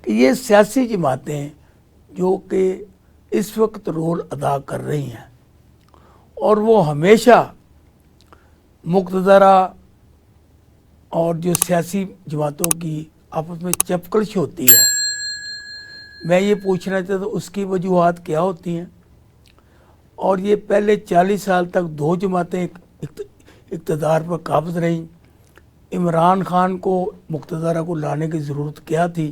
یہ سیاسی جماعتیں جو کہ اس وقت رول ادا کر رہی ہیں اور وہ ہمیشہ مقتدرہ اور جو سیاسی جماعتوں کی آپس میں چپکڑش ہوتی ہے، میں یہ پوچھنا چاہتا ہوں اس کی وجوہات کیا ہوتی ہیں؟ اور یہ پہلے 40 سال تک دو جماعتیں اقتدار پر قابض رہیں، عمران خان کو مقتدرہ کو لانے کی ضرورت کیا تھی؟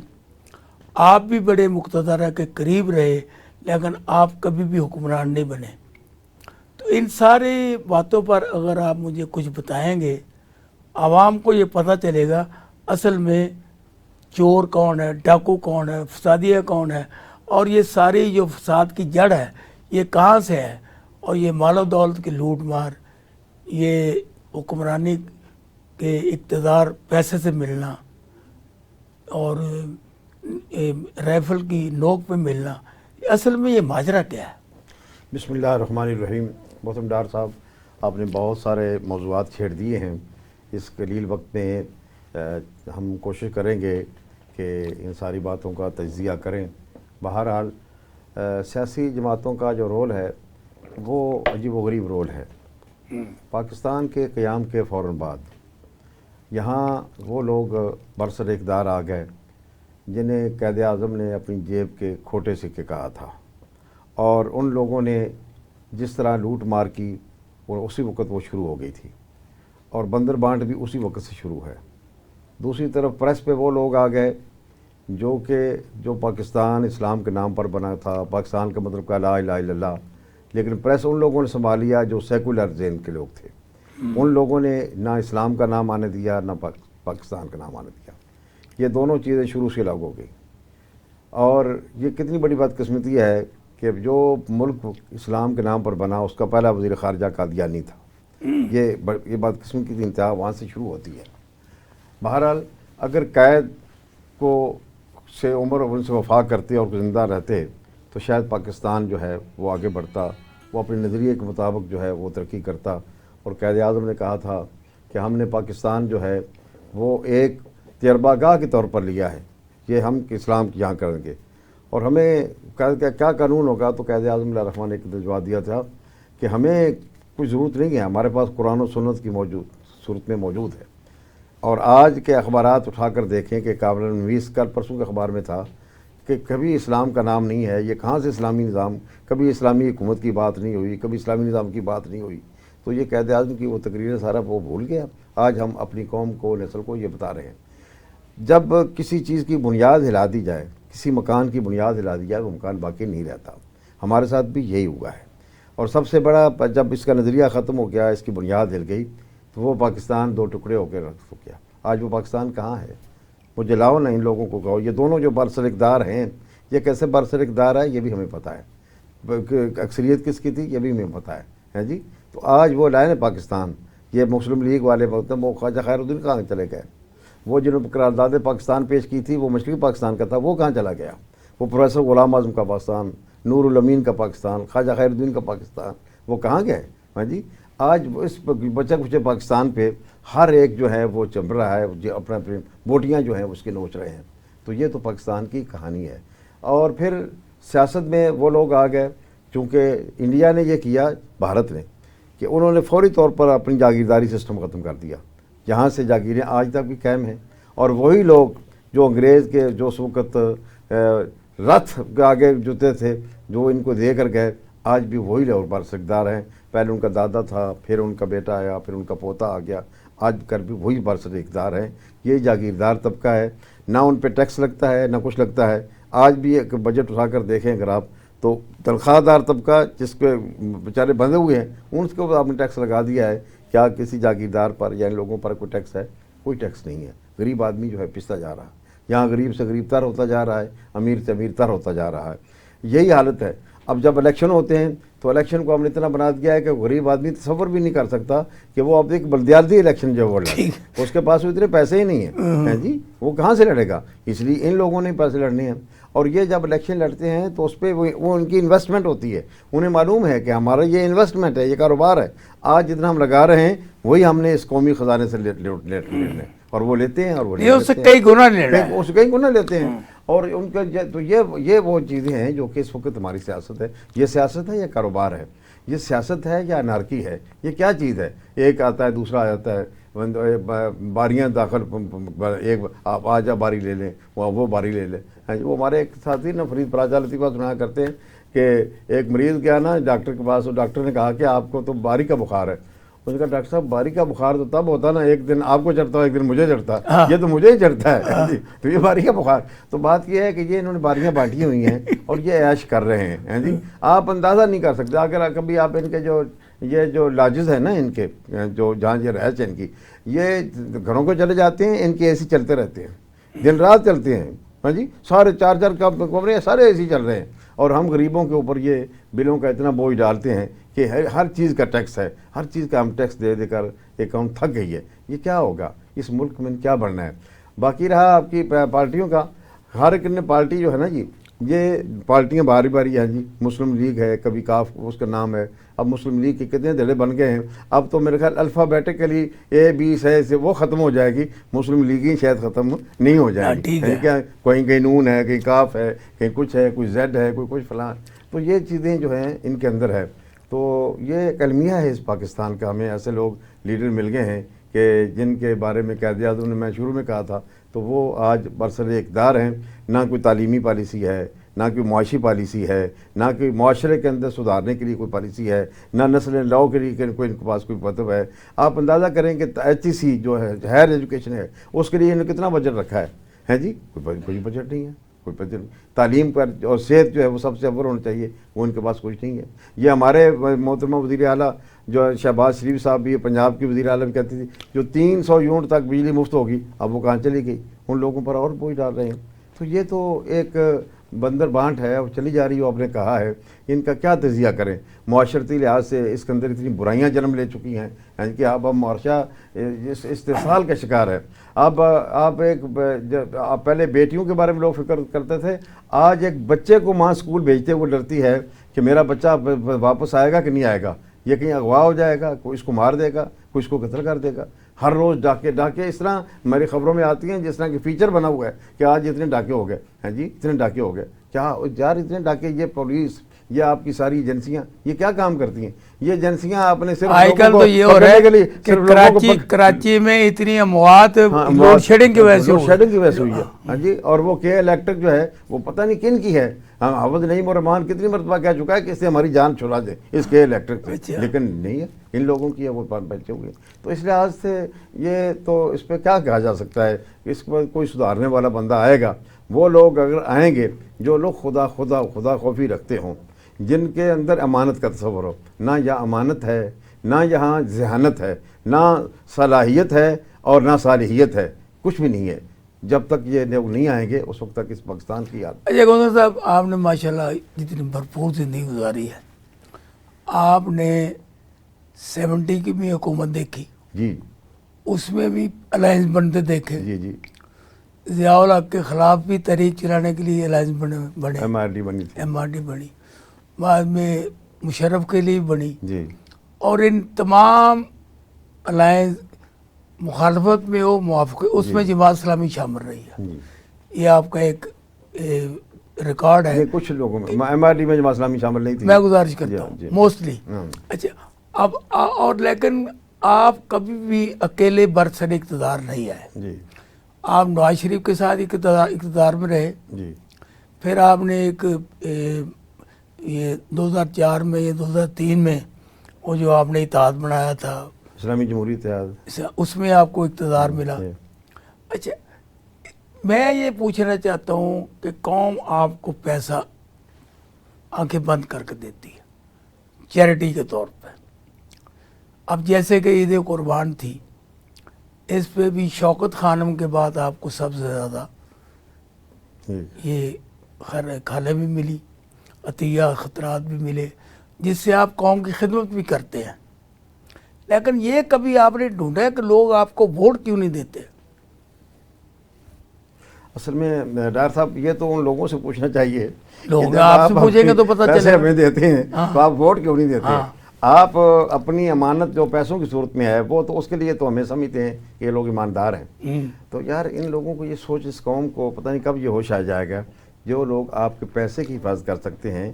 آپ بھی بڑے مقتدرہ کے قریب رہے لیکن آپ کبھی بھی حکمران نہیں بنے۔ تو ان ساری باتوں پر اگر آپ مجھے کچھ بتائیں گے، عوام کو یہ پتہ چلے گا اصل میں چور کون ہے، ڈاکو کون ہے، فسادیہ کون ہے، اور یہ ساری جو فساد کی جڑ ہے یہ کہاں سے ہے، اور یہ مال و دولت کی لوٹ مار، یہ حکمرانی کے اقتدار پیسے سے ملنا اور رائفل کی نوک پہ ملنا، اصل میں یہ ماجرا کیا ہے؟ بسم اللہ الرحمن الرحیم۔ محترم ڈار صاحب، آپ نے بہت سارے موضوعات چھیڑ دیے ہیں۔ اس قلیل وقت میں ہم کوشش کریں گے کہ ان ساری باتوں کا تجزیہ کریں۔ بہرحال سیاسی جماعتوں کا جو رول ہے وہ عجیب و غریب رول ہے۔ پاکستان کے قیام کے فوراً بعد یہاں وہ لوگ برسر اقتدار آ گئے جنہیں قائد اعظم نے اپنی جیب کے کھوٹے سکے کہا تھا، اور ان لوگوں نے جس طرح لوٹ مار کی وہ اسی وقت وہ شروع ہو گئی تھی، اور بندر بانٹ بھی اسی وقت سے شروع ہے۔ دوسری طرف پریس پہ وہ لوگ آ گئے جو پاکستان اسلام کے نام پر بنا تھا، پاکستان کا مطلب کا لا الہ الا اللہ، لیکن پریس ان لوگوں نے سنبھالیا جو سیکولر ذہن کے لوگ تھے۔ ان لوگوں نے نہ اسلام کا نام آنے دیا نہ پاکستان کا نام آنے دیا۔ یہ دونوں چیزیں شروع سے لاگو ہو گئی، اور یہ کتنی بڑی بدقسمتی ہے کہ جو ملک اسلام کے نام پر بنا اس کا پہلا وزیر خارجہ قادیانی تھا۔ یہ بدقسمتی کی انتہا وہاں سے شروع ہوتی ہے۔ بہرحال اگر قید کو سے عمر ان سے وفا کرتے اور زندہ رہتے تو شاید پاکستان جو ہے وہ آگے بڑھتا، وہ اپنے نظریے کے مطابق جو ہے وہ ترقی کرتا، اور قائد اعظم نے کہا تھا کہ ہم نے پاکستان جو ہے وہ ایک تجربہ گاہ کے طور پر لیا ہے، یہ ہم اسلام کی یہاں کریں گے، اور ہمیں کیا قانون ہوگا؟ تو قائد اعظم علیہ الرحمٰن نے ایک جواب دیا تھا کہ ہمیں کوئی ضرورت نہیں ہے، ہمارے پاس قرآن و سنت کی صورت میں موجود ہے۔ اور آج کے اخبارات اٹھا کر دیکھیں کہ قابل نویس کل پرسوں کے اخبار میں تھا کہ کبھی اسلام کا نام نہیں ہے، یہ کہاں سے اسلامی نظام، کبھی اسلامی حکومت کی بات نہیں ہوئی، کبھی اسلامی نظام کی بات نہیں ہوئی۔ تو یہ قائد اعظم کی وہ تقریر سارا وہ بھول گیا۔ آج ہم اپنی قوم کو، نسل کو یہ بتا رہے ہیں۔ جب کسی چیز کی بنیاد ہلا دی جائے، کسی مکان کی بنیاد ہلا دی جائے، وہ مکان باقی نہیں رہتا۔ ہمارے ساتھ بھی یہی ہوا ہے، اور سب سے بڑا جب اس کا نظریہ ختم ہو گیا، اس کی بنیاد ہل گئی، تو وہ پاکستان دو ٹکڑے ہو کے رکھ گیا۔ آج وہ پاکستان کہاں ہے؟ مجھے لاؤ نا ان لوگوں کو کہو، یہ دونوں جو برسر اقتدار ہیں یہ کیسے برسر اقتدار ہے یہ بھی ہمیں پتہ ہے، اکثریت کس کی تھی یہ بھی ہمیں پتہ ہے جی۔ تو آج وہ لائے نا پاکستان، یہ مسلم لیگ والے وقت وہ خواجہ خیر الدین کہاں چلے گئے؟ وہ جنہوں نے قرارداد پاکستان پیش کی تھی وہ مشرقی پاکستان کا تھا، وہ کہاں چلا گیا؟ وہ پروفیسر غلام اعظم کا پاکستان، نور الامین کا پاکستان، خواجہ خیر الدین کا پاکستان، وہ کہاں گئے؟ ہاں جی، آج اس بچے کچے پاکستان پہ ہر ایک جو ہے وہ چمڑ رہا ہے، جو اپنا بوٹیاں جو ہیں اس کے نوچ رہے ہیں۔ تو یہ تو پاکستان کی کہانی ہے۔ اور پھر سیاست میں وہ لوگ آ گئے، چونکہ انڈیا نے یہ کیا، بھارت نے، کہ انہوں نے فوری طور پر اپنی جاگیرداری سسٹم ختم کر دیا، جہاں سے جاگیریں آج تک بھی قائم ہیں، اور وہی لوگ جو انگریز کے جو اس وقت رتھ کے آگے جوتے تھے، جو ان کو دے کر گئے، آج بھی وہی لوگ برسردار ہیں۔ پہلے ان کا دادا تھا، پھر ان کا بیٹا آیا، پھر ان کا پوتا آ گیا، آج کر بھی وہی برسر اقتدار ہیں۔ یہ جاگیردار طبقہ ہے، نہ ان پہ ٹیکس لگتا ہے نہ کچھ لگتا ہے۔ آج بھی ایک بجٹ اٹھا کر دیکھیں اگر آپ، تو تنخواہ دار طبقہ جس پہ بیچارے بندھے ہوئے ہیں ان کو آپ نے ٹیکس لگا دیا ہے۔ کیا کسی جاگیردار پر یا ان لوگوں پر کوئی ٹیکس ہے؟ کوئی ٹیکس نہیں ہے۔ غریب آدمی جو ہے پستا جا رہا ہے، یہاں غریب سے غریب تر ہوتا جا رہا ہے، امیر سے امیر تر ہوتا جا رہا ہے۔ یہی حالت ہے۔ اب جب الیکشن ہوتے ہیں تو الیکشن کو ہم نے اتنا بنا دیا ہے کہ غریب آدمی تصور بھی نہیں کر سکتا کہ وہ اب ایک بلدیاتی الیکشن جو وہ لڑے، اس کے پاس اتنے پیسے ہی نہیں ہیں جی، وہ کہاں سے لڑے گا؟ اس لیے ان لوگوں نے پیسے لڑنے ہیں، اور یہ جب الیکشن لڑتے ہیں تو اس پہ وہ ان کی انویسٹمنٹ ہوتی ہے، انہیں معلوم ہے کہ ہمارا یہ انویسٹمنٹ ہے، یہ کاروبار ہے، آج جتنا ہم لگا رہے ہیں وہی ہم نے اس قومی خزانے سے لینا ہے، اور وہ لیتے ہیں اور وہ یہ اس سے کئی گنا لینا ہے. اس کئی گنا لیتے ہیں. اور ان کا تو یہ وہ چیزیں ہیں جو کہ اس وقت ہماری سیاست ہے. یہ سیاست ہے یا کاروبار ہے؟ یہ سیاست ہے یا انارکی ہے؟ یہ کیا چیز ہے؟ ایک آتا ہے دوسرا آ جاتا ہے, باریاں داخل, ایک آپ آ جا باری لے لیں, وہ باری لے لیں. وہ ہمارے ایک ساتھی نا فرید پراجا لطیفہ سنایا کرتے ہیں کہ ایک مریض گیا نا ڈاکٹر کے پاس, اور ڈاکٹر نے کہا کہ آپ کو تو باری کا بخار ہے. اس نے کہا ڈاکٹر صاحب باری کا بخار تو تب ہوتا نا ایک دن آپ کو چڑھتا ہو ایک دن مجھے چڑھتا ہے, یہ تو مجھے ہی چڑھتا ہے. تو یہ باری کا بخار. تو بات یہ ہے کہ یہ انہوں نے باریاں بانٹی ہوئی ہیں اور یہ عیش کر رہے ہیں جی. آپ اندازہ نہیں کر سکتے. اگر کبھی آپ ان کے یہ جو لاجز ہیں نا ان کے, جو جہاں یہ رہائش ہے ان کی, یہ گھروں کو چلے جاتے ہیں, ان کے اے سی چلتے رہتے ہیں, دن رات چلتے ہیں. ہاں جی, سارے 4 کمرے سارے اے سی چل رہے ہیں. اور ہم غریبوں کے اوپر یہ بلوں کا اتنا بوجھ ڈالتے ہیں کہ ہر چیز کا ٹیکس ہے, ہر چیز کا ہم ٹیکس دے دے کر اکاؤنٹ تھک گئی ہے. یہ کیا ہوگا اس ملک میں, کیا بڑھنا ہے؟ باقی رہا آپ کی پارٹیوں کا, ہر ایک نے پارٹی جو ہے نا جی, یہ پارٹیاں باری باری ہیں جی. مسلم لیگ ہے, کبھی کاف اس کا نام ہے. اب مسلم لیگ کے کتنے دھڑے بن گئے ہیں. اب تو میرے خیال الفابیٹیکلی اے بی سے وہ ختم ہو جائے گی, مسلم لیگ ہی شاید ختم نہیں ہو جائے گی. کیا کہیں نون ہے, کہیں کاف ہے, کہیں کچھ ہے, کوئی زیڈ ہے, کوئی کچھ فلاں. تو یہ چیزیں جو ہیں ان کے اندر ہے. تو یہ ایک المیہ ہے اس پاکستان کا. ہمیں ایسے لوگ لیڈر مل گئے ہیں کہ جن کے بارے میں قائد اعظم نے میں شروع میں کہا تھا, تو وہ آج برسر اقتدار ہیں. نہ کوئی تعلیمی پالیسی ہے, نہ کوئی معاشی پالیسی ہے, نہ کوئی معاشرے کے اندر سدھارنے کے لیے کوئی پالیسی ہے, نہ نسل لاؤ کے لیے کوئی ان کے پاس کوئی مطلب ہے. آپ اندازہ کریں کہ HEC جو ہے ہائر ایجوکیشن ہے, اس کے لیے انہوں نے کتنا بجٹ رکھا ہے جی. کوئی بجٹ نہیں ہے, کوئی بجٹ نہیں. تعلیم پر اور صحت جو ہے وہ سب سے اول ہونا چاہیے, وہ ان کے پاس کچھ نہیں ہے. یہ ہمارے محترمہ وزیر اعلیٰ جو شہباز شریف صاحب بھی پنجاب کی وزیر اعلیٰ بھی کہتی تھی جو 300 یونٹ تک بجلی مفت ہوگی, اب وہ کہاں چلی گئی؟ ان لوگوں پر اور بوجھ ڈال رہے ہیں. تو یہ تو ایک بندر بانٹ ہے اور چلی جا رہی ہے. آپ نے کہا ہے ان کا کیا تجزیہ کریں؟ معاشرتی لحاظ سے اس کے اندر اتنی برائیاں جنم لے چکی ہیں کہ اب معاشرہ استحصال کا شکار ہے. اب آپ پہلے بیٹیوں کے بارے میں لوگ فکر کرتے تھے, آج ایک بچے کو ماں اسکول بھیجتے ہوئے ڈرتی ہے کہ میرا بچہ واپس آئے گا کہ نہیں آئے گا, یہ کہیں اغوا ہو جائے گا, کوئی اس کو مار دے گا, کوئی اس کو قتل کر دے گا. ہر روز ڈاکے اس طرح میری خبروں میں آتی ہیں جس طرح کہ فیچر بنا ہوا ہے کہ آج اتنے ڈاکے ہو گئے ہیں جی, اتنے ڈاکے ہو گئے. کیا یار اتنے ڈاکے؟ یہ پولیس, یہ آپ کی ساری ایجنسیاں یہ کیا کام کرتی ہیں؟ یہ ایجنسیاں آپ نے صرف آج کل تو یہ ہو رہا ہے کہ کراچی میں اتنی اموات لوڈ شیڈنگ کی وجہ سے ہوئی ہے. ہاں جی, اور وہ کے الیکٹرک جو ہے وہ پتہ نہیں کن کی ہے. حافظ نعیم الرحمان کتنی مرتبہ کہہ چکا ہے کہ اس سے ہماری جان چھڑا دے اس کے الیکٹرک سے, لیکن نہیں ہے, ان لوگوں کی ہے, وہ بچے ہوئے. تو اس لحاظ سے یہ تو اس پہ کیا کہا جا سکتا ہے؟ اس پر کوئی سدھارنے والا بندہ آئے گا. وہ لوگ اگر آئیں گے جو لوگ خدا خوفی رکھتے ہوں, جن کے اندر امانت کا تصور ہو. نہ یہاں امانت ہے, نہ یہاں ذہانت ہے, نہ صلاحیت ہے اور نہ صالحیت ہے, کچھ بھی نہیں ہے. جب تک یہ لوگ نہیں آئیں گے اس وقت تک اس پاکستان کی یاد. اچھا گوندر صاحب, آپ نے ماشاءاللہ جتنی بھرپور زندگی گزاری ہے, آپ نے 70 کی بھی حکومت دیکھی جی, اس میں بھی الائنس بنتے دیکھے. جی جی, ضیاء الحق کے خلاف بھی تحریک چلانے کے لیے الائنس بنے, MRD بنی تھی, MRD بنی, بعد میں مشرف کے لیے بنی. جی, اور ان تمام الائنس مخالفت میں وہ موافق, اس میں جماعت اسلامی شامل رہی ہے. یہ آپ کا ایک ریکارڈ ہے. کچھ لوگوں میں MRD میں جماعت اسلامی شامل نہیں تھی, میں گزارش کرتا ہوں موسٹلی. اچھا, اب اور لیکن آپ کبھی بھی اکیلے برسر اقتدار نہیں آئے. جی, آپ نواز شریف کے ساتھ اقتدار میں رہے. جی, پھر آپ نے ایک یہ 2004 میں یا 2003 میں وہ جو آپ نے اتحاد بنایا تھا, اسلامی جمہوری اتحاد, اس میں آپ کو اقتدار ملا. اچھا, میں یہ پوچھنا چاہتا ہوں کہ قوم آپ کو پیسہ آنکھیں بند کر کے دیتی ہے چیریٹی کے طور پہ. اب جیسے کہ عید قربان تھی, اس پہ بھی شوکت خانم کے بعد آپ کو سب سے زیادہ یہ کھالیں بھی ملی, عطیہ خطرات بھی ملے, جس سے آپ قوم کی خدمت بھی کرتے ہیں. لیکن یہ کبھی آپ نے ڈھونڈا کہ لوگ آپ کو ووٹ کیوں نہیں دیتے؟ اصل میں ڈاکٹر صاحب یہ تو ان لوگوں سے پوچھنا چاہیے. لوگ آپ سے پوچھیں گے تو پتہ چلے ہمیں دیتے ہیں تو آپ ووٹ کیوں نہیں دیتے؟ آپ اپنی امانت جو پیسوں کی صورت میں ہے وہ تو اس کے لیے تو ہمیں سمجھتے ہیں کہ یہ لوگ ایماندار ہیں. تو یار ان لوگوں کو یہ سوچ، اس قوم کو پتہ نہیں کب یہ ہوش آ جائے گا. جو لوگ آپ کے پیسے کی حفاظت کر سکتے ہیں،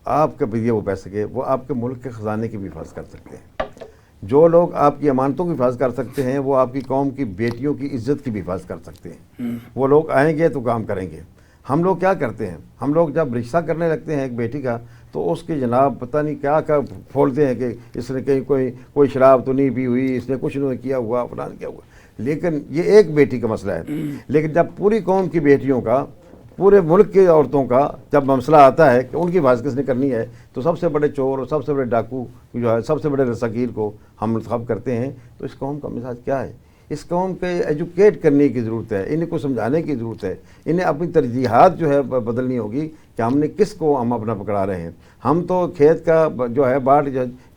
آپ کے بھی وہ پیسے کے، وہ آپ کے ملک کے خزانے کی بھی حفاظت کر سکتے ہیں. جو لوگ آپ کی امانتوں کی حفاظت کر سکتے ہیں، وہ آپ کی قوم کی بیٹیوں کی عزت کی بھی حفاظت کر سکتے ہیں. وہ لوگ آئیں گے تو کام کریں گے. ہم لوگ کیا کرتے ہیں، ہم لوگ جب رشتہ کرنے لگتے ہیں ایک بیٹی کا تو اس کی جناب پتہ نہیں کیا کیا کھولتے ہیں کہ اس نے کہیں کوئی شراب تو نہیں پی ہوئی، اس نے کچھ نہیں کیا ہوا، فلاں کیا ہوا. لیکن یہ ایک بیٹی کا مسئلہ ہے. لیکن جب پوری قوم کی بیٹیوں کا، پورے ملک کی عورتوں کا جب مسئلہ آتا ہے کہ ان کی حفاظت کس نے کرنی ہے، تو سب سے بڑے چور اور سب سے بڑے ڈاکو جو ہے، سب سے بڑے رساکیر کو ہم منتخب کرتے ہیں. تو اس قوم کا مزاج کیا ہے؟ اس قوم کے ایجوکیٹ کرنے کی ضرورت ہے، انہیں کو سمجھانے کی ضرورت ہے. انہیں اپنی ترجیحات جو ہے بدلنی ہوگی کہ ہم نے کس کو ہم اپنا پکڑا رہے ہیں. ہم تو کھیت کا جو ہے باٹ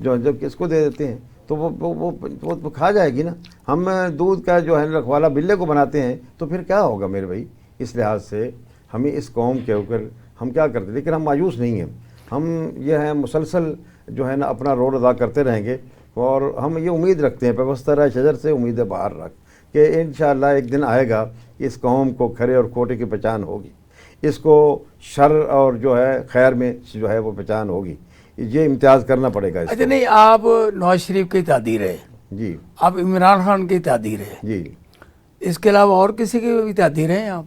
جو کس کو دے دیتے ہیں تو وہ کھا جائے گی نا. ہم دودھ کا جو ہے رکھوالا بلے کو بناتے ہیں تو پھر کیا ہوگا میرے بھائی. اس لحاظ سے ہمیں اس قوم کے اوپر ہم کیا کرتے ہیں، لیکن ہم مایوس نہیں ہیں. ہم یہ ہیں مسلسل جو ہے نا اپنا رول ادا کرتے رہیں گے، اور ہم یہ امید رکھتے ہیں پیوستہ شجر سے امیدیں باہر رکھ کہ انشاءاللہ ایک دن آئے گا اس قوم کو کھرے اور کھوٹے کی پہچان ہوگی. اس کو شر اور جو ہے خیر میں جو ہے وہ پہچان ہوگی. یہ امتیاز کرنا پڑے گا. اچھا نہیں، آپ نواز شریف کے تعدیر ہے جی، آپ عمران خان کے تعدیر ہے جی. اس کے علاوہ اور کسی کے بھی تعدیر ہیں آپ؟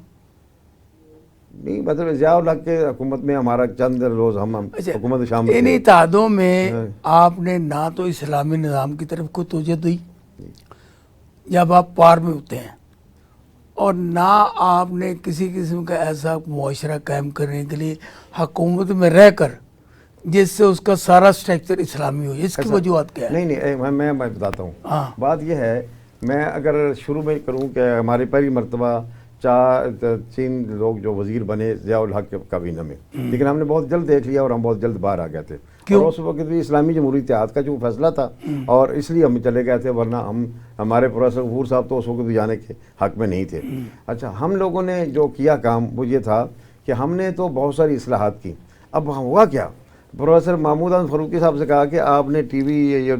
نہیں، مطلب ضیاء الحق کے حکومت میں ہمارا چند روز ہم حکومت شامل انہی تھے. تعدادوں میں آپ نے نہ تو اسلامی نظام کی طرف کو توجہ دی جب آپ پار میں ہوتے ہیں، اور نہ آپ نے کسی قسم کا ایسا معاشرہ قائم کرنے کے لیے حکومت میں رہ کر جس سے اس کا سارا اسٹرکچر اسلامی ہو. اس کی وجوہات کیا ہے؟ نہیں، میں بتاتا ہوں. ہاں، بات یہ ہے، میں اگر شروع میں کروں کہ ہماری پہلی مرتبہ 3 لوگ جو وزیر بنے ضیاء الحق کے کابینہ میں، لیکن ہم نے بہت جلد دیکھ لیا اور ہم بہت جلد باہر آ گئے تھے. اور اس وقت بھی اسلامی جمہوری اتحاد کا جو فیصلہ تھا اور اس لیے ہم چلے گئے تھے، ورنہ ہمارے پروفیسر غفور صاحب تو اس وقت بھی جانے کے حق میں نہیں تھے. اچھا، ہم لوگوں نے جو کیا کام وہ یہ تھا کہ ہم نے تو بہت ساری اصلاحات کی. اب ہوا کیا، پروفیسر محمود احمد فاروقی صاحب سے کہا کہ آپ نے ٹی وی یہ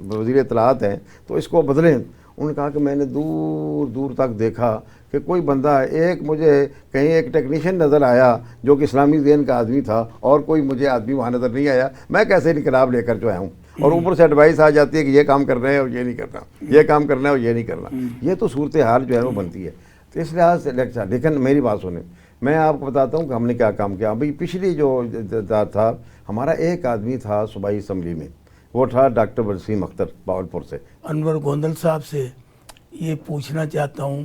وزیر اطلاعات ہیں تو اس کو بدلیں. انہوں نے کہا کہ میں نے دور دور تک دیکھا کہ کوئی بندہ ایک مجھے کہیں ایک ٹیکنیشین نظر آیا جو کہ اسلامی ذہن کا آدمی تھا، اور کوئی مجھے آدمی وہاں نظر نہیں آیا. میں کیسے انقلاب لے کر جو آیا ہوں، اور اوپر سے ایڈوائس آ جاتی ہے کہ یہ کام کرنا ہے اور یہ نہیں کرنا، یہ کام کرنا ہے اور یہ نہیں کرنا. یہ تو صورتحال جو ہے وہ بنتی ہے. تو اس لحاظ سے لیکن میری بات سنیں، میں آپ کو بتاتا ہوں کہ ہم نے کیا کام کیا. ابھی پچھلی جو تھا ہمارا ایک آدمی تھا صوبائی اسمبلی میں، وہ تھا ڈاکٹر وسیم اختر باولپور سے. انور گوندل صاحب سے یہ پوچھنا چاہتا ہوں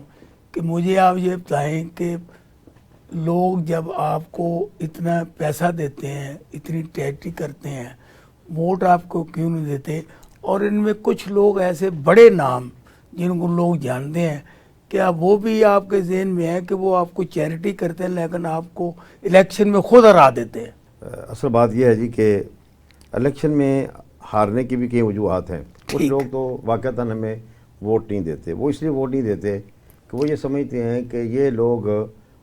کہ مجھے آپ یہ بتائیں کہ لوگ جب آپ کو اتنا پیسہ دیتے ہیں، اتنی ٹیکٹی کرتے ہیں، ووٹ آپ کو کیوں نہیں دیتے؟ اور ان میں کچھ لوگ ایسے بڑے نام جن کو لوگ جانتے ہیں، کیا وہ بھی آپ کے ذہن میں ہے کہ وہ آپ کو چیریٹی کرتے ہیں لیکن آپ کو الیکشن میں خود ہرا دیتے ہیں؟ اصل بات یہ ہے جی کہ الیکشن میں ہارنے کی بھی کئی وجوہات ہیں. کچھ لوگ تو واقعتاً ہمیں ووٹ نہیں دیتے. وہ اس لیے ووٹ نہیں دیتے کہ وہ یہ سمجھتے ہیں کہ یہ لوگ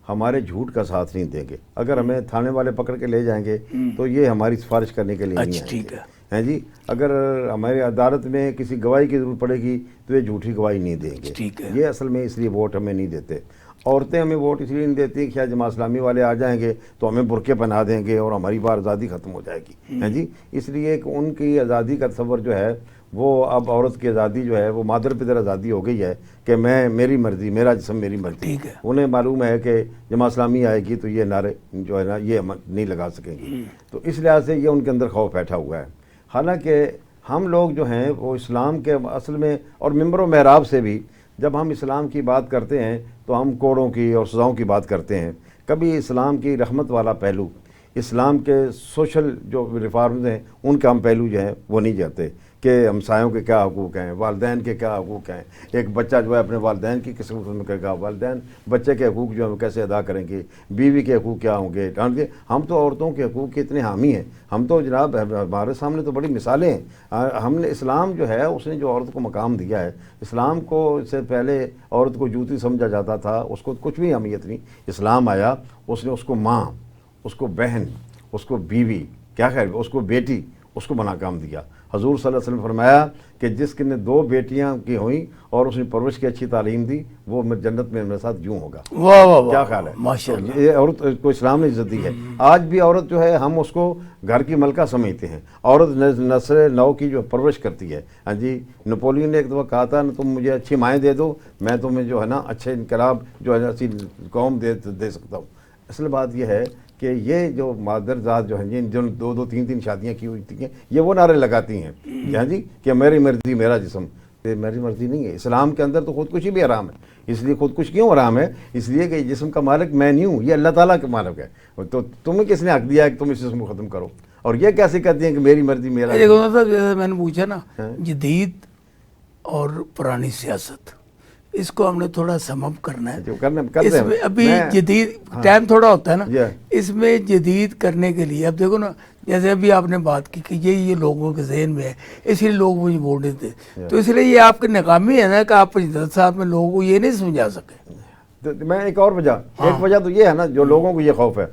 ہمارے جھوٹ کا ساتھ نہیں دیں گے. اگر ہمیں تھانے والے پکڑ کے لے جائیں گے تو یہ ہماری سفارش کرنے کے لیے نہیں آئیں گے. ہیں جی، اگر ہماری عدالت میں کسی گواہی کی ضرورت پڑے گی تو یہ جھوٹی گواہی نہیں دیں گے. یہ اصل میں اس لیے ووٹ ہمیں نہیں دیتے. عورتیں ہمیں ووٹ اس لیے نہیں دیتی کہ شاید جماعت اسلامی والے آ جائیں گے تو ہمیں برقعے پہنا دیں گے اور ہماری بار آزادی ختم ہو جائے گی. ہیں جی، اس لیے کہ ان کی آزادی کا تصور جو ہے وہ اب عورت کی آزادی جو ہے وہ مادر پدر آزادی ہو گئی ہے کہ میری مرضی، میرا جسم میری مرضی. انہیں معلوم ہے کہ جماعت اسلامی آئے گی تو یہ نعرے جو ہے نا یہ نہیں لگا سکیں گی. تو اس لحاظ سے یہ ان کے اندر خوف بیٹھا ہوا ہے. حالانکہ ہم لوگ جو ہیں وہ اسلام کے اصل میں اور منبر و محراب سے بھی جب ہم اسلام کی بات کرتے ہیں تو ہم کوڑوں کی اور سزاؤں کی بات کرتے ہیں. کبھی اسلام کی رحمت والا پہلو، اسلام کے سوشل جو ریفارمز ہیں ان کا ہم پہلو جو ہیں وہ نہیں جاتے کہ ہمسایوں کے کیا حقوق ہیں، والدین کے کیا حقوق ہیں. ایک بچہ جو ہے اپنے والدین کی قسمت میں کرے گا، والدین بچے کے حقوق جو ہے وہ کیسے ادا کریں گے، بیوی کے حقوق کیا ہوں گے. ہم تو عورتوں کے حقوق کے اتنے حامی ہیں. ہم تو جناب ہمارے سامنے تو بڑی مثالیں ہیں. ہم نے اسلام جو ہے اس نے جو عورت کو مقام دیا ہے، اسلام کو سے پہلے عورت کو جوتی سمجھا جاتا تھا، اس کو کچھ بھی اہمیت نہیں. اسلام آیا، اس نے اس کو ماں، اس کو بہن، اس کو بیوی، کیا خیر اس کو بیٹی، اس کو ناکام دیا۔ حضور صلی اللہ علیہ وسلم نے فرمایا کہ جس نے 2 بیٹیاں کی ہوئیں اور اس نے پرورش کی اچھی تعلیم دی، وہ جنت میں میرے ساتھ یوں ہوگا۔ واہ واہ واہ، کیا خیال ہے؟ ماشاء اللہ۔ یہ عورت کو اسلام نے عزت دی ہے۔ آج بھی عورت جو ہے ہم اس کو گھر کی ملکہ سمجھتے ہیں۔ عورت نسل نو کی جو پرورش کرتی ہے۔ ہاں جی، نپولین نے ایک دفعہ کہا تھا تم مجھے اچھی مائیں دے دو، میں تمہیں جو ہے نا اچھے انقلاب جو ہے اچھی قوم دے سکتا ہوں۔ اصل بات یہ ہے کہ یہ جو مادر ذات جو ہیں جو 2 3 شادیاں کی ہوئی تھیں، یہ وہ نعرے لگاتی ہیں ہاں جی کہ میری مرضی میرا جسم۔ میری مرضی نہیں ہے، اسلام کے اندر تو خودکشی بھی حرام ہے۔ اس لیے خودکش کیوں حرام ہے؟ اس لیے کہ جسم کا مالک میں نہیں ہوں، یہ اللہ تعالیٰ کا مالک ہے۔ تو تمہیں کس نے حق دیا ہے کہ تم اس جسم کو ختم کرو؟ اور یہ کیسے کہتے ہیں کہ میری مرضی میرا؟ دیکھو صاحب، جیسے میں نے پوچھا نا، جدید اور پرانی سیاست، اس کو ہم نے تھوڑا سم اپ کرنا ہے۔ جو کرتے اس ہیں میں ابھی جدید ٹائم تھوڑا ہوتا ہے نا، Yeah. اس میں جدید کرنے کے لیے اب دیکھو نا، جیسے ابھی آپ نے بات کی کہ یہ لوگوں کے ذہن میں ہے، اس لیے لوگ مجھے ووٹ دیتے، تو اس لیے یہ آپ کی ناکامی ہے نا کہ آپ 75 سال میں لوگوں کو یہ نہیں سمجھا سکے۔ میں ایک اور وجہ، ایک وجہ تو یہ ہے نا جو لوگوں کو یہ خوف ہے۔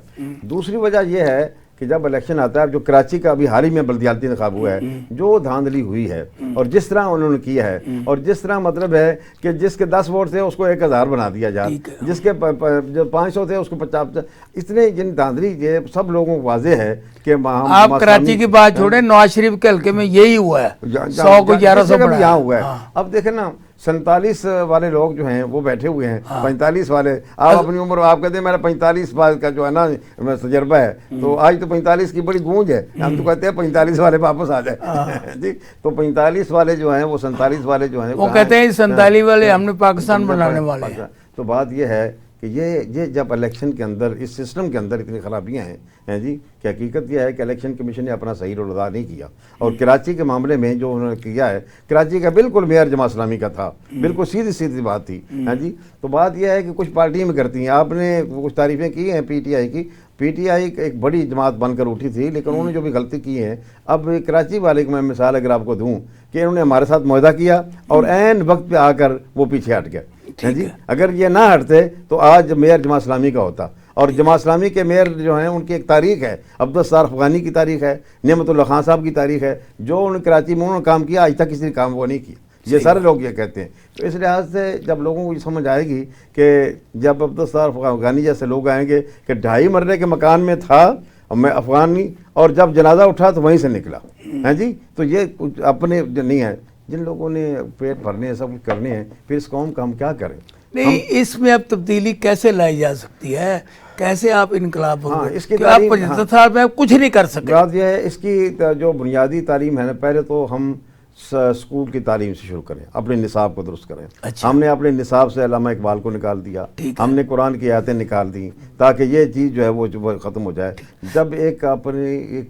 دوسری وجہ یہ ہے کہ جب الیکشن آتا ہے، جو کراچی کا ابھی حال ہی میں بلدیاتی انتخاب ہوا ہے، جو دھاندلی ہوئی ہے اور جس طرح انہوں نے کیا ہے، اور جس طرح مطلب ہے کہ جس کے 10 ووٹ تھے اس کو 1000 بنا دیا جائے، جس کے 500 تھے اس کو 50، اتنے جن دھاندلی یہ سب لوگوں کو واضح ہے کہ آپ کراچی کی بات چھوڑیں، نواز شریف کے حلقے میں یہی ہوا ہے، 100 کو 1100 کا بھی یہاں ہوا ہے۔ اب دیکھیں نا، 47 والے لوگ جو ہیں وہ بیٹھے ہوئے ہیں، 45 والے، آپ اپنی عمر آپ کہتے ہیں میرا 45 بار کا جو ہے نا تجربہ ہے، تو آج تو 45 کی بڑی گونج ہے، ہم تو کہتے ہیں 45 والے واپس آ جائیں جی۔ تو 45 والے جو ہیں وہ 47 والے جو ہیں وہ کہتے ہیں 47 والے ہم نے پاکستان بنانے والے ہیں۔ تو بات یہ ہے کہ یہ جب الیکشن کے اندر اس سسٹم کے اندر اتنی خرابیاں ہیں جی، کہ حقیقت یہ ہے کہ الیکشن کمیشن نے اپنا صحیح رول ادا نہیں کیا، اور کراچی کے معاملے میں جو انہوں نے کیا ہے، کراچی کا بالکل میئر جماعت اسلامی کا تھا، بالکل سیدھی بات تھی ہاں جی۔ تو بات یہ ہے کہ کچھ پارٹیاں میں کرتی ہیں، آپ نے کچھ تعریفیں کی ہیں پی ٹی آئی کی، پی ٹی آئی ایک بڑی جماعت بن کر اٹھی تھی، لیکن انہوں نے جو بھی غلطی کی ہے، اب کراچی والے کو میں مثال اگر آپ کو دوں کہ انہوں نے ہمارے ساتھ معاہدہ کیا اور عین وقت پہ آ کر وہ پیچھے ہٹ گئے جی۔ اگر یہ نہ ہٹتے تو آج میئر جماعت اسلامی کا ہوتا، اور جماعت اسلامی کے میئر جو ہیں ان کی ایک تاریخ ہے، عبدالستار افغانی کی تاریخ ہے، نعمت اللہ خان صاحب کی تاریخ ہے، جو انہوں نے کراچی میں انہوں نے کام کیا، آج تک کسی نے کام وہ نہیں کیا، یہ سارے لوگ یہ کہتے ہیں۔ تو اس لحاظ سے جب لوگوں کو یہ سمجھ آئے گی کہ جب عبدالستار افغانی جیسے لوگ آئیں گے کہ 2.5 مرلے کے مکان میں تھا میں افغانی، اور جب جنازہ اٹھا تو وہیں سے نکلا ہیں جی، تو یہ کچھ اپنے نہیں ہے۔ جن لوگوں نے پیٹ بھرنے ہیں، سب کچھ کرنے ہیں، پھر اس قوم کا ہم کیا کریں؟ نہیں، اس میں اب تبدیلی کیسے لائی جا سکتی ہے؟ کیسے آپ انقلاب ہاں، اس کی آپ 75 سال میں کچھ نہیں کر سکے؟ بات یہ ہے، اس کی جو بنیادی تعلیم ہے نا، پہلے تو ہم اسکول کی تعلیم سے شروع کریں، اپنے نصاب کو درست کریں۔ ہم نے اپنے نصاب سے علامہ اقبال کو نکال دیا، ہم نے قرآن کی آیتیں نکال دیں تاکہ یہ چیز جو ہے وہ ختم ہو جائے۔ جب ایک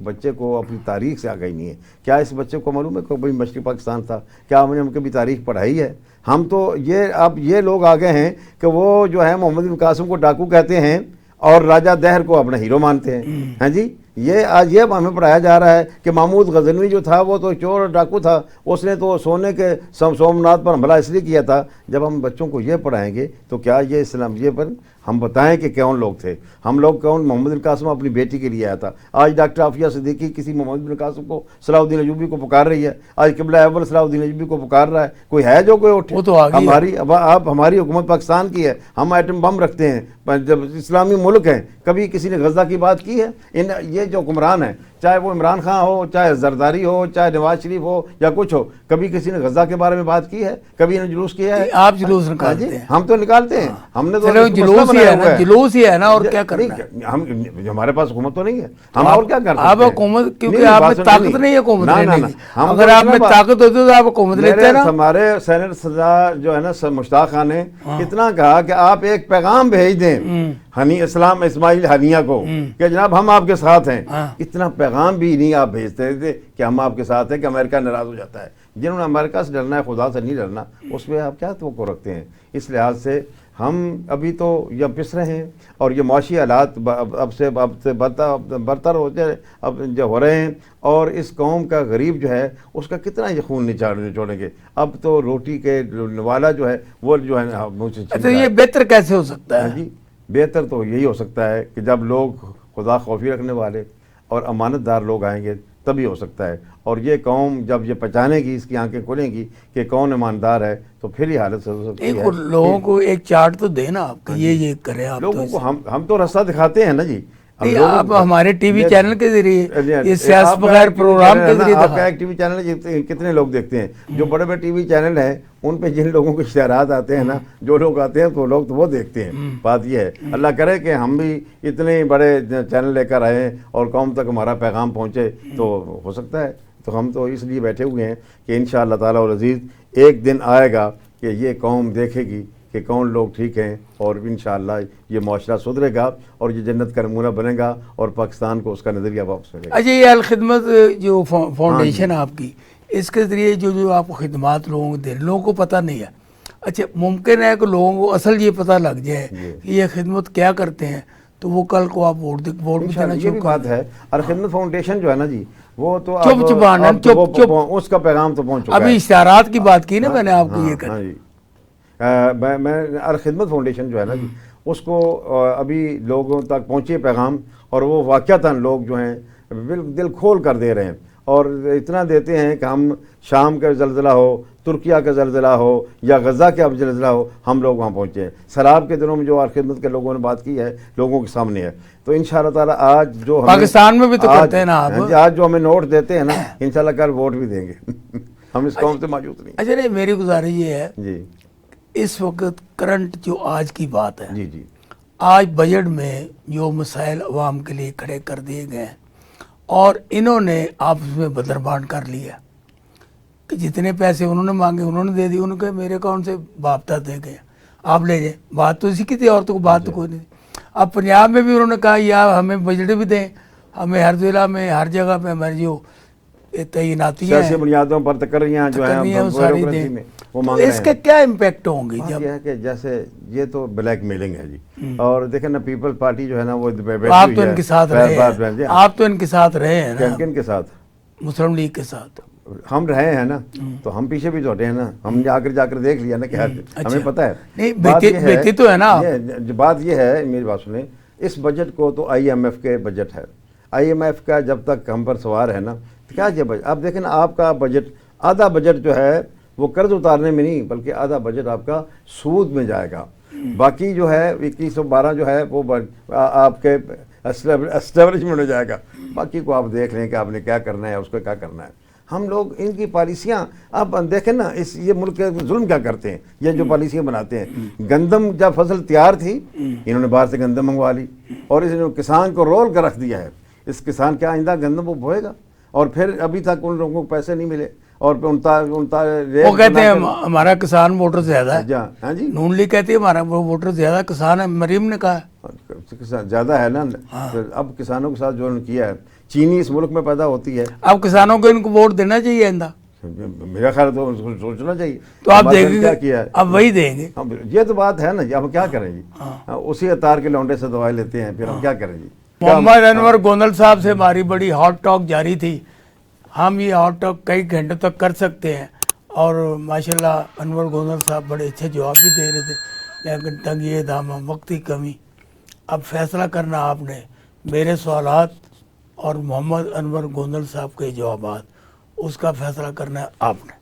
بچے کو اپنی تاریخ سے آگاہی نہیں ہے، کیا اس بچے کو معلوم ہے کہ بھائی مشرقی پاکستان تھا؟ کیا ہم نے کبھی تاریخ پڑھائی ہے؟ ہم تو اب یہ لوگ آ گئے ہیں کہ وہ جو ہے محمد بن قاسم کو ڈاکو کہتے ہیں اور راجہ دہر کو اپنا ہیرو مانتے ہیں ہاں جی۔ یہ آج یہ ہمیں پڑھایا جا رہا ہے کہ محمود غزنوی جو تھا وہ تو چور اور ڈاکو تھا، اس نے تو سونے کے سومناتھ پر حملہ اس لیے کیا تھا۔ جب ہم بچوں کو یہ پڑھائیں گے تو کیا یہ اسلام یہ پر ہم بتائیں کہ کون لوگ تھے ہم لوگ، کون محمد بن قاسم اپنی بیٹی کے لیے آیا تھا۔ آج ڈاکٹر عافیہ صدیقی کسی محمد بن قاسم کو، صلاح الدین ایوبی کو پکار رہی ہے، آج قبلہ اول صلاح الدین ایوبی کو پکار رہا ہے۔ کوئی ہے جو کوئی اٹھے؟ ہماری حکومت پاکستان کی ہے، ہم ایٹم بم رکھتے ہیں، جب اسلامی ملک ہیں، کبھی کسی نے غزہ کی بات کی ہے؟ یہ جو حکمران ہیں، چاہے وہ عمران خان ہو، چاہے زرداری ہو، چاہے نواز شریف ہو یا کچھ ہو، کبھی کسی نے غزہ کے بارے میں بات کی ہے؟ کبھی انہیں جلوس کیا ہے؟ آپ جلوس نکالتے ہیں، ہم تو نکالتے ہیں، ہم نے تو جلوس ہی ہے نا، اور کیا کرنا ہے؟ ہم ہمارے پاس حکومت تو نہیں ہے، ہم اور کیا کر سکتے ہیں؟ آپ حکومت، کیونکہ آپ میں طاقت نہیں ہے حکومت لینے کی، اگر آپ میں طاقت ہوتی تو آپ حکومت لیتے ہیں نا۔ ہمارے سینٹ صدر جو ہے نا مشتاق خان نے کتنا کہا کہ آپ ایک پیغام بھیج دیں اسماعیل ہنیہ کو کہ جناب ہم آپ کے ساتھ ہیں، اتنا پیغام بھی نہیں آپ بھیجتے تھے کہ ہم آپ کے ساتھ ہیں کہ امریکہ ناراض ہو جاتا ہے۔ جنہوں نے امریکہ سے ڈرنا ہے، خدا سے نہیں ڈرنا، اس پہ آپ کیا توقع رکھتے ہیں؟ اس لحاظ سے ہم ابھی تو یہ پس رہے ہیں، اور یہ معاشی حالات اب سے برتر جو ہو رہے ہیں، اور اس قوم کا غریب جو ہے اس کا کتنا یہ خون نچوڑیں گے؟ اب تو روٹی کے والا جو ہے وہ جو ہے اچھا، یہ بہتر کیسے ہو سکتا ہے؟ جی، بہتر تو یہی ہو سکتا ہے کہ جب لوگ خدا خوفی رکھنے والے اور امانت دار لوگ آئیں گے تبھی ہو سکتا ہے. اور یہ قوم جب یہ پہچانے گی، اس کی آنکھیں کھولیں گی کہ کون ایماندار ہے، تو پھر ہی حالت ہو سکتی ہے. لوگوں کو ایک چارٹ تو دینا آپ کا، یہ کریں آپ. لوگوں کو ہم تو راستہ دکھاتے ہیں نا جی. آپ ہمارے ٹی وی چینل کے ذریعے، یہ سیاست بغیر پروگرام کے ذریعے. آپ کا ایک ٹی وی چینل کتنے لوگ دیکھتے ہیں؟ جو بڑے بڑے ٹی وی چینل ہیں ان پہ جن لوگوں کے اشتہارات آتے ہیں نا، جو لوگ آتے ہیں تو لوگ تو وہ دیکھتے ہیں. بات یہ ہے، اللہ کرے کہ ہم بھی اتنے بڑے چینل لے کر آئیں اور قوم تک ہمارا پیغام پہنچے تو ہو سکتا ہے. تو ہم تو اس لیے بیٹھے ہوئے ہیں کہ انشاءاللہ تعالی العزیز ایک دن آئے گا کہ یہ قوم دیکھے گی کہ کون لوگ ٹھیک ہیں، اور انشاءاللہ یہ معاشرہ سدھرے گا اور یہ جنت کا نمونہ بنے گا اور پاکستان کو اس کا نظریہ واپس ملے گا. اچھا، یہ الخدمت جو فاؤنڈیشن آپ کی، اس کے ذریعے جو آپ کو خدمات لوگوں کو دے رہے، لوگوں کو پتہ نہیں ہے. اچھا، ممکن ہے کہ لوگوں کو اصل یہ پتہ لگ جائے کہ یہ خدمت کیا کرتے ہیں، تو وہ کل کو آپ ووٹ بھی دینا یہ بھی بات ہے. الخدمت فاؤنڈیشن جو ہے نا جی، وہ تو چپ اس کا پیغام تو پہنچ چکا ہے. ابھی اشتہارات کی بات کی نا میں نے آپ کو، یہ کہا میں الخدمت فاؤنڈیشن جو ہے نا جی، اس کو ابھی لوگوں تک پہنچے پیغام، اور وہ واقعتاً لوگ جو ہیں دل کھول کر دے رہے ہیں، اور اتنا دیتے ہیں کہ ہم شام کا زلزلہ ہو، ترکیہ کا زلزلہ ہو یا غزہ کا زلزلہ ہو، ہم لوگ وہاں پہنچے ہیں. سیلاب کے دنوں میں جو الخدمت کے لوگوں نے بات کی ہے لوگوں کے سامنے ہے. تو انشاءاللہ تعالی آج جو پاکستان میں بھی تو کرتے ہیں نا آپ، آج جو ہمیں نوٹ دیتے ہیں نا، انشاءاللہ کل ووٹ بھی دیں گے. ہم اس قوم سے موجود نہیں. اچھا نہیں، میری گزارش یہ ہے جی، اس وقت کرنٹ جو آج کی بات ہے، جی جی، آج بجٹ میں جو مسائل عوام کے لیے کھڑے کر دیے گئے ہیں، اور انہوں نے آپس میں بدربان کر لیا کہ جتنے پیسے انہوں نے مانگے انہوں نے دے دی. انہوں نے میرے اکاؤنٹ سے باپتا دے گئے، آپ لے جائیں. بات تو اسی کی تھی، اور تو بات تو کوئی نہیں تھی. اب پنجاب میں بھی انہوں نے کہا یا ہمیں بجٹ بھی دیں، ہمیں ہر ضلع میں ہر جگہ پہ ہماری جو تعیناتیاں سیاسی بنیادوں پر تقرریاں جو ہیں وہ ساری دیں. وہ مانگ رہے ہیں. اس کے کیا امپیکٹ ہوں گے؟ یہ ہے کہ جیسے یہ تو بلیک میلنگ ہے جی. اور دیکھیں نا، پیپل پارٹی جو ہے نا، وہ آپ تو ان کے ساتھ رہے ہیں، آپ تو ان کے ساتھ رہے ہیں نا. کن کے ساتھ؟ مسلم لیگ کے ساتھ ہم رہے ہیں نا، تو ہم پیچھے بھی تو ہٹے ہیں نا. ہم نے جا کر دیکھ لیا نا کہ ہمیں پتہ ہے. نہیں، بیتی تو ہے نا. بات یہ ہے، میری بات سنیں، اس بجٹ کو تو آئی ایم ایف کے بجٹ ہے. آئی ایم ایف کا جب تک ہم پر سوار ہے نا، کیا یہ بجٹ آپ دیکھیں نا، آپ کا بجٹ آدھا بجٹ جو ہے وہ قرض اتارنے میں نہیں، بلکہ آدھا بجٹ آپ کا سود میں جائے گا. باقی جو ہے 2112 جو ہے وہ آپ کے اسٹیبلشمنٹ میں جائے گا. باقی کو آپ دیکھ لیں کہ آپ نے کیا کرنا ہے، اس کو کیا کرنا ہے. ہم لوگ ان کی پالیسیاں آپ دیکھیں نا، یہ ملک کے ظلم کیا کرتے ہیں، یہ جو پالیسیاں بناتے ہیں. گندم جب فصل تیار تھی، انہوں نے باہر سے گندم منگوا لی، اور اس نے کسان کو رول کر رکھ دیا ہے. اس کسان کیا آئندہ گندم وہ بوئے گا؟ اور پھر ابھی تک ان لوگوں کو پیسے نہیں ملے، اور وہ کہتے ہیں ہمارا کسان ووٹر زیادہ ہے. ہاں جی، نون لیگ کہتی ہے ہمارا ووٹر زیادہ کسان ہے. مریم نے کہا زیادہ ہے نا. اب کسانوں کے ساتھ جو انہوں نے کیا ہے، چینی اس ملک میں پیدا ہوتی ہے. اب کسانوں کو ان کو ووٹ دینا چاہیے آئندہ. میرا خیال تو سوچنا چاہیے. تو آپ دیکھیں کیا کیا ہے، اب وہی دیں گے. یہ تو بات ہے نا جی. اب کیا کریں جی، اسی اتار کے لونڈے سے دوائی لیتے ہیں، پھر ہم کیا کریں جی. محمد انور گوندل صاحب سے ہماری بڑی ہاٹ ٹاک جاری تھی. ہم یہ ہاٹ ٹاک کئی گھنٹوں تک کر سکتے ہیں، اور ماشاءاللہ انور گوندل صاحب بڑے اچھے جواب بھی دے رہے تھے، لیکن تنگی دامہ وقتی کمی. اب فیصلہ کرنا آپ نے، میرے سوالات اور محمد انور گوندل صاحب کے جوابات، اس کا فیصلہ کرنا ہے آپ نے.